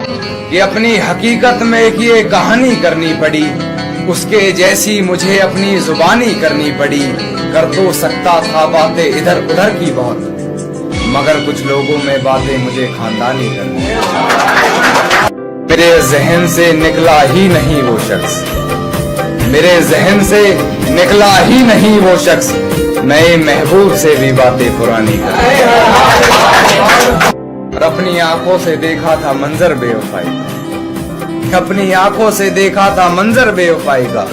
कि अपनी हकीकत में एक ये कहानी करनी पड़ी, उसके जैसी मुझे अपनी जुबानी करनी पड़ी। कर तो सकता था बातें इधर उधर की बहुत, मगर कुछ लोगों में बातें मुझे खानदानी करनी। मेरे जहन से निकला ही नहीं वो शख्स, मेरे जहन से निकला ही नहीं वो शख्स, नए महबूब से भी बातें पुरानी करनी। और अपनी आंखों से देखा था मंजर बेवफाई, अपनी आंखों से देखा था मंजर बेवफाई का,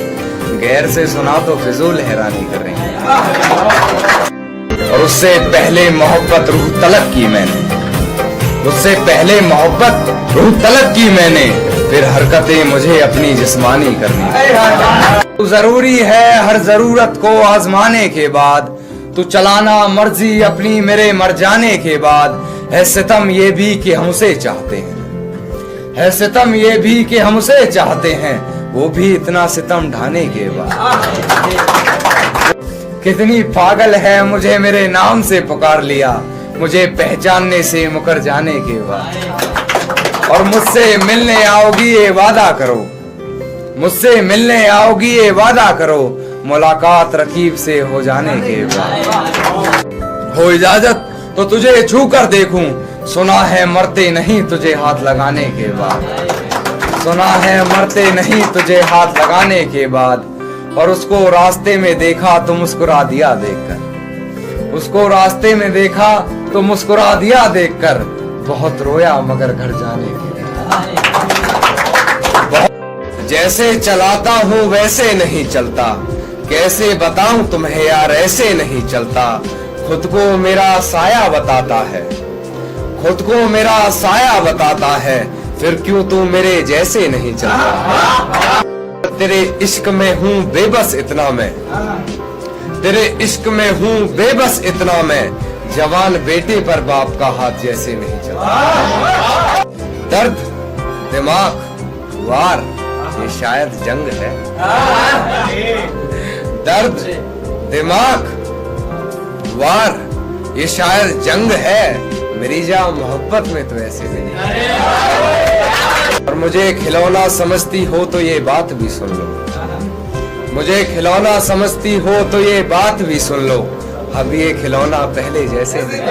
गैर से सुना तो फिजूल हैरानी कर रही। और उससे पहले मोहब्बत रूह तलब की मैंने, उससे पहले मोहब्बत रूह तलब की मैंने, फिर हरकतें मुझे अपनी जिस्मानी करनी। जरूरी है हर जरूरत को आजमाने के बाद, तू चलाना मर्जी अपनी मेरे मर जाने के बाद। है सितम ये भी कि हमसे चाहते हैं, है सितम ये भी कि हमसे चाहते हैं, वो भी इतना सितम ढाने के बाद। कितनी पागल है मुझे मेरे नाम से पुकार लिया, मुझे पहचानने से मुकर जाने के बाद। और मुझसे मिलने आओगी ये वादा करो, मुझसे मिलने आओगी ये वादा करो, मुलाकात रकीब से हो जाने के बाद। हो इजाजत तो तुझे छू कर देखूं, सुना है मरते नहीं तुझे हाथ लगाने के बाद, सुना है मरते नहीं तुझे हाथ लगाने के बाद। और उसको रास्ते में देखा तो मुस्कुरा दिया देखकर, उसको रास्ते में देखा तो मुस्कुरा दिया देखकर, बहुत रोया मगर घर जाने के बाद। जैसे चलाता हूँ वैसे नहीं चलता, कैसे बताऊं तुम्हें यार ऐसे नहीं चलता। खुद को मेरा साया बताता है, खुद को मेरा साया बताता है, फिर क्यों तू मेरे जैसे नहीं चलता। तेरे इश्क में हूँ बेबस इतना मैं, तेरे इश्क में हूँ बेबस इतना मैं, जवान बेटे पर बाप का हाथ जैसे नहीं चलता। दर्द दिमाग वार ये शायद जंग है, दर्द दिमाग वार ये शायद जंग है, मेरी जा मोहब्बत में तो ऐसे नहीं। और मुझे खिलौना समझती हो तो ये बात भी सुन लो, मुझे खिलौना समझती हो तो ये बात भी सुन लो। अब ये खिलौना पहले जैसे नहीं,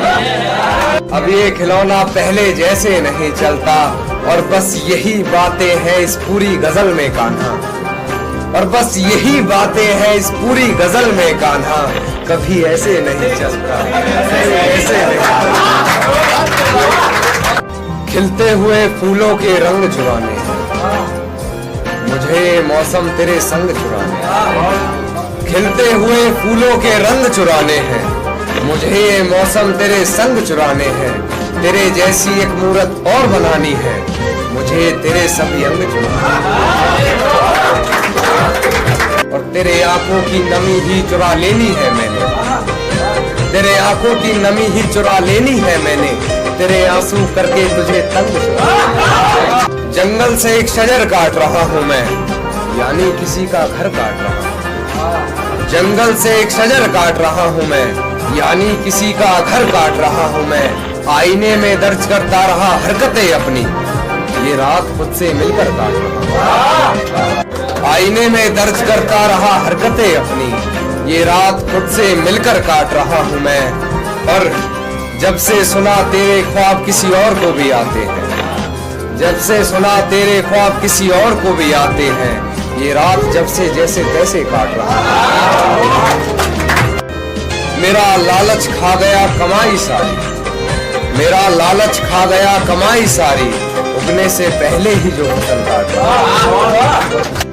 अब ये खिलौना पहले जैसे नहीं चलता। और बस यही बातें हैं इस पूरी गजल में कान्हा, और बस यही बातें हैं इस पूरी गजल में कान्हा, कभी ऐसे नहीं चलता, ऐसे नहीं। खिलते हुए फूलों के रंग चुराने हैं, मुझे मौसम तेरे संग चुराने हैं। खिलते हुए फूलों के रंग चुराने हैं, मुझे मौसम तेरे संग चुराने हैं। तेरे जैसी एक मूरत और बनानी है, मुझे तेरे सभी अंग चुराने हैं। और तेरे आंखों की नमी ही चुरा लेनी है मैंने, तेरे आंखों की नमी ही चुरा लेनी है मैंने, तेरे आंसू करके तुझे तंग चुरा। जंगल से एक शजर काट रहा हूँ मैं, यानी किसी का घर काट रहा हूँ। जंगल से एक शजर काट रहा हूँ मैं, यानी किसी का घर काट रहा हूँ मैं। आईने में दर्ज करता रहा हरकतें अपनी, ये रात खुद से मिलकर काट रहा हूँ। आईने में दर्ज करता रहा हरकतें अपनी, ये रात खुद से मिलकर काट रहा हूँ मैं। और जब से सुना तेरे ख्वाब किसी और को भी आते हैं, जब से सुना तेरे ख्वाब किसी और को भी आते हैं, ये रात जब से जैसे तैसे काट रहा है। मेरा लालच खा गया कमाई सारी, मेरा लालच खा गया कमाई सारी, उगने से पहले ही जो फसल काट रहा है।